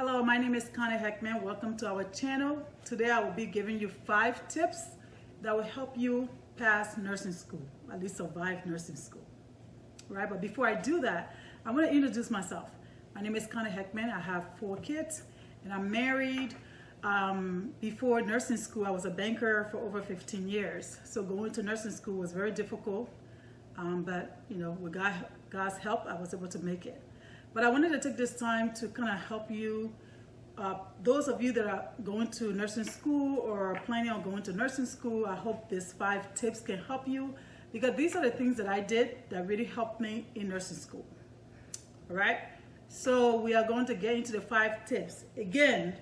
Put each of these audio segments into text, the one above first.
Hello, my name is Connie Heckman. Welcome to our channel. Today I will be giving you 5 tips that will help you pass nursing school, at least survive nursing school. Right? But before I do that, I want to introduce myself. My name is Connie Heckman. I have 4 kids and I'm married. Before nursing school, I was a banker for over 15 years. So going to nursing school was very difficult. But you know, with God's help, I was able to make it. But I wanted to take this time to kind of help you, those of you that are going to nursing school or are planning on going to nursing school. I hope these 5 tips can help you, because these are the things that I did that really helped me in nursing school. All right, so we are going to get into the 5 tips. Again,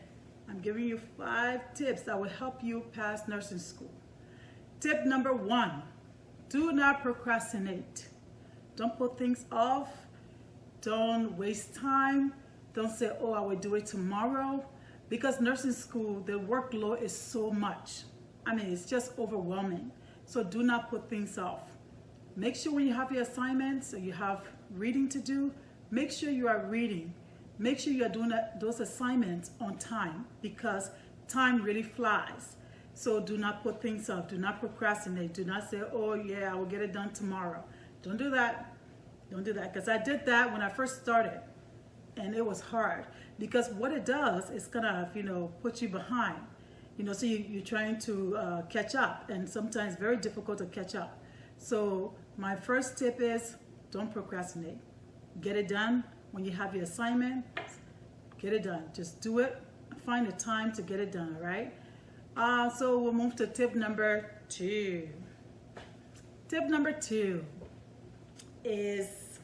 I'm giving you 5 tips that will help you pass nursing school. Tip number 1, do not procrastinate. Don't put things off. Don't waste time. Don't say, oh, I will do it tomorrow. Because nursing school, the workload is so much. I mean, it's just overwhelming. So do not put things off. Make sure when you have your assignments or you have reading to do, make sure you are reading. Make sure you are doing those assignments on time, because time really flies. So do not put things off. Do not procrastinate. Do not say, oh yeah, I will get it done tomorrow. Don't do that. Don't do that, because I did that when I first started, and it was hard, because what it does is kind of, you know, put you behind, you know, so you're trying to catch up, and sometimes very difficult to catch up. So my first tip is don't procrastinate. Get it done when you have your assignment. Get it done. Just do it. Find the time to get it done, all right? So we'll move to tip number 2. Tip number 2 is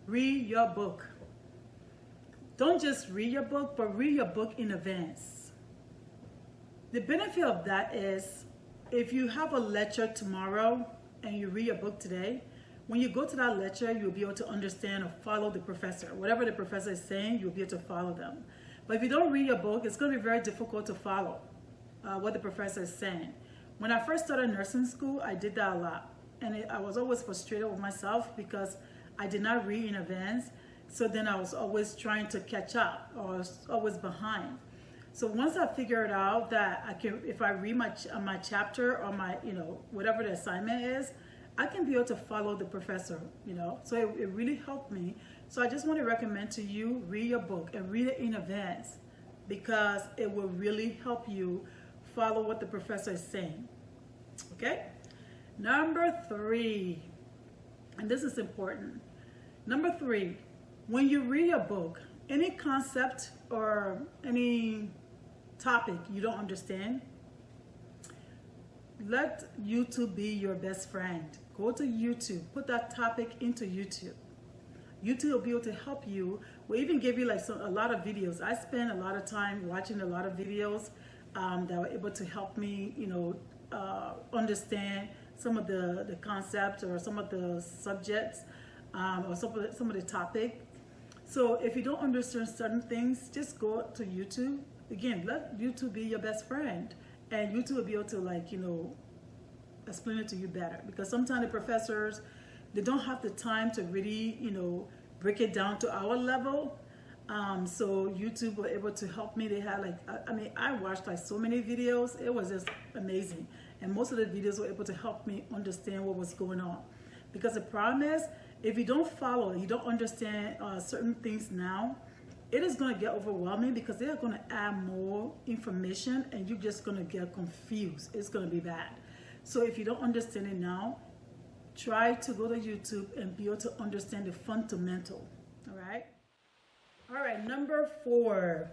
read your book. Don't just read your book, but read your book in advance. The benefit of that is, if you have a lecture tomorrow and you read your book today, when you go to that lecture, you'll be able to understand or follow the professor. Whatever the professor is saying, you'll be able to follow them. But if you don't read your book, it's going to be very difficult to follow what the professor is saying. When I first started nursing school, I did that a lot. And I was always frustrated with myself because I did not read in advance. So then I was always trying to catch up, or I was always behind. So once I figured out that I can, if I read my chapter or my, you know, whatever the assignment is, I can be able to follow the professor, you know. So it really helped me. So I just want to recommend to you, read your book and read it in advance, because it will really help you follow what the professor is saying. Okay? Number 3, and this is important. Number 3, when you read your book, any concept or any topic you don't understand, let YouTube be your best friend. Go to YouTube, put that topic into YouTube. YouTube will be able to help you. We'll even give you like a lot of videos. I spend a lot of time watching a lot of videos that were able to help me, you know, understand some of the concepts or some of the subjects or some of the topic. So if you don't understand certain things, just go to YouTube. Again, let YouTube be your best friend, and YouTube will be able to, like, you know, explain it to you better, because sometimes the professors, they don't have the time to really, you know, break it down to our level. So YouTube were able to help me. They had like, I mean, I watched like so many videos. It was just amazing. And most of the videos were able to help me understand what was going on. Because the problem is, if you don't follow, you don't understand certain things now, it is going to get overwhelming, because they are going to add more information and you're just going to get confused. It's going to be bad. So if you don't understand it now, try to go to YouTube and be able to understand the fundamental. All right? All right, number 4,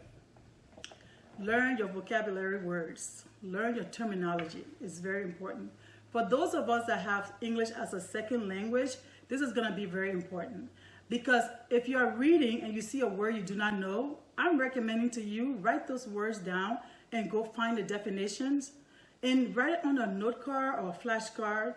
learn your vocabulary words. Learn your terminology. It's very important. For those of us that have English as a second language, this is going to be very important, because if you are reading and you see a word you do not know, I'm recommending to you, write those words down and go find the definitions and write it on a note card or a flashcard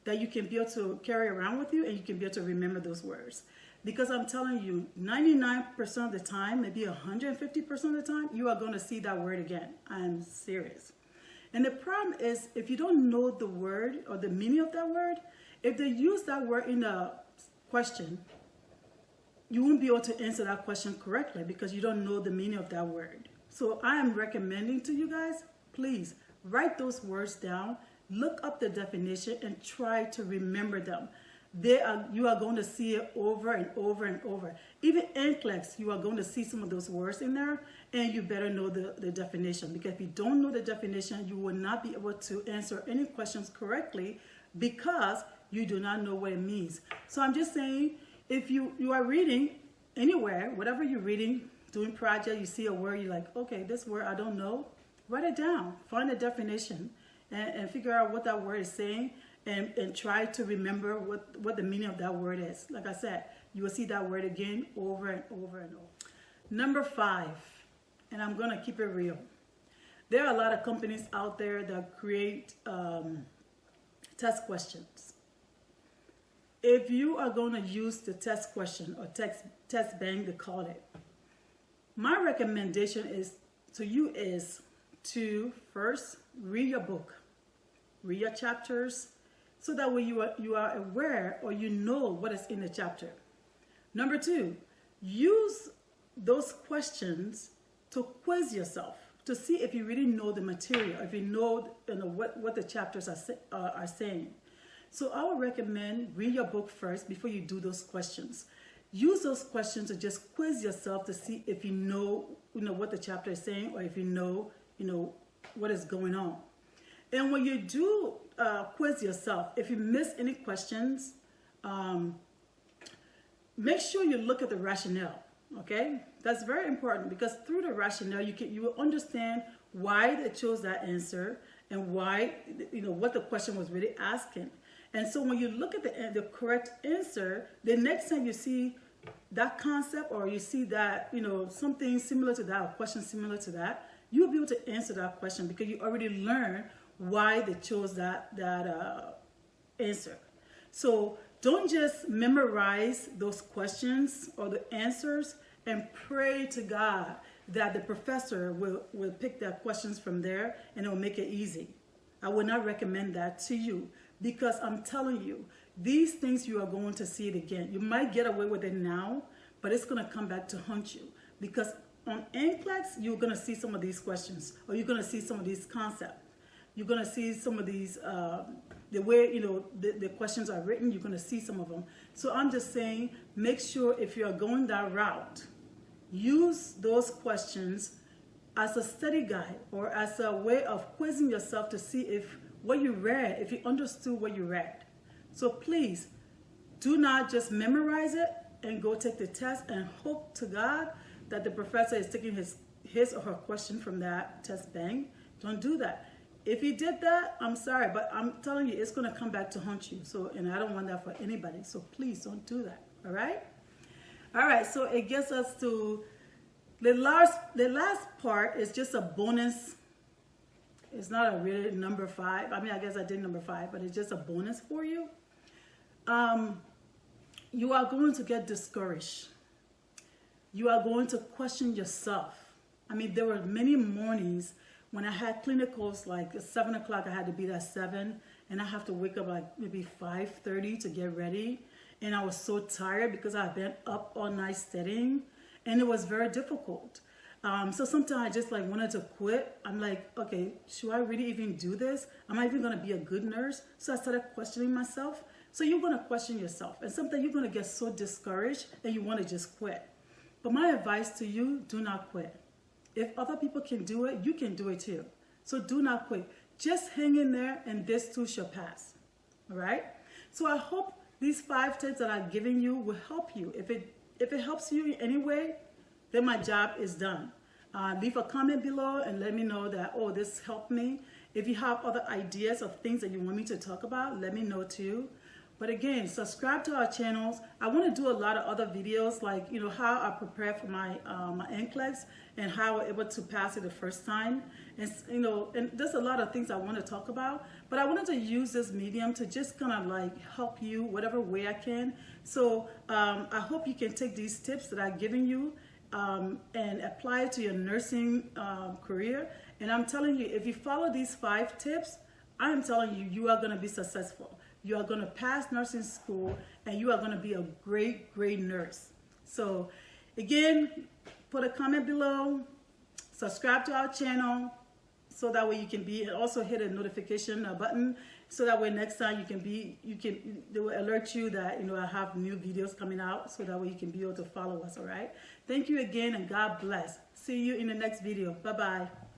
that you can be able to carry around with you, and you can be able to remember those words. Because I'm telling you, 99% of the time, maybe 150% of the time, you are going to see that word again. I'm serious. And the problem is, if you don't know the word or the meaning of that word, if they use that word in a question, you won't be able to answer that question correctly because you don't know the meaning of that word. So I am recommending to you guys, please write those words down, look up the definition, and try to remember them. You are going to see it over and over and over. Even NCLEX, you are going to see some of those words in there, and you better know the definition, because if you don't know the definition, you will not be able to answer any questions correctly because you do not know what it means. So I'm just saying, if you are reading anywhere, whatever you're reading, doing project, you see a word, you're like, okay, this word I don't know, write it down, find a definition, and figure out what that word is saying, and try to remember what the meaning of that word is. Like I said, you will see that word again over and over and over. Number 5, and I'm going to keep it real. There are a lot of companies out there that create test questions. If you are going to use the test question or test bank, they call it, my recommendation is to first read your book, read your chapters, so that way you are aware, or you know what is in the chapter. Number 2, use those questions to quiz yourself to see if you really know the material, if you know what the chapters are saying. So I would recommend read your book first before you do those questions. Use those questions to just quiz yourself to see if you know what the chapter is saying, or if you know what is going on. And when you do quiz yourself, if you miss any questions, make sure you look at the rationale. Okay, that's very important, because through the rationale you will understand why they chose that answer and why what the question was really asking. And so when you look at the correct answer, the next time you see that concept, or you see that something similar to that, or question similar to that, you'll be able to answer that question because you already learned why they chose that answer. So don't just memorize those questions or the answers and pray to God that the professor will pick their questions from there and it will make it easy. I would not recommend that to you, because I'm telling you, these things you are going to see it again. You might get away with it now, but it's going to come back to haunt you, because on NCLEX, you're going to see some of these questions, or you're going to see some of these concepts. You're going to see some of these, the way, the questions are written, you're going to see some of them. So I'm just saying, make sure if you are going that route, use those questions as a study guide, or as a way of quizzing yourself to see if what you read, if you understood what you read. So please, do not just memorize it and go take the test and hope to God that the professor is taking his or her question from that test bank. Don't do that. If you did that, I'm sorry, but I'm telling you, it's going to come back to haunt you. So, and I don't want that for anybody. So please don't do that. All right? All right, so it gets us to the last part is just a bonus. It's not a really number 5. I mean, I guess I did number 5, but it's just a bonus for you. You are going to get discouraged. You are going to question yourself. I mean, there were many mornings when I had clinicals, like at 7 o'clock, I had to be there at 7, and I have to wake up like maybe 5:30 to get ready. And I was so tired because I've been up all night studying, and it was very difficult. So sometimes I just like wanted to quit. I'm like, okay, should I really even do this? Am I even going to be a good nurse? So I started questioning myself. So you're going to question yourself, and sometimes you're going to get so discouraged and you want to just quit. But my advice to you, do not quit. If other people can do it, you can do it too. So do not quit. Just hang in there, and this too shall pass. All right? So I hope these 5 tips that I'm giving you will help you. If it helps you in any way, then my job is done. Leave a comment below and let me know that, oh, this helped me. If you have other ideas of things that you want me to talk about, let me know too. But again, subscribe to our channels. I want to do a lot of other videos, like, how I prepare for my NCLEX and how I was able to pass it the first time. And, and there's a lot of things I want to talk about. But I wanted to use this medium to just kind of like help you whatever way I can. So I hope you can take these tips that I've given you and apply it to your nursing career. And I'm telling you, if you follow these 5 tips, I am telling you, you are going to be successful. You are going to pass nursing school, and you are going to be a great, great nurse. So again, put a comment below, subscribe to our channel, so that way you can be, and also hit a notification button, so that way next time they will alert you that, I have new videos coming out, so that way you can be able to follow us. All right. Thank you again, and God bless. See you in the next video. Bye-bye.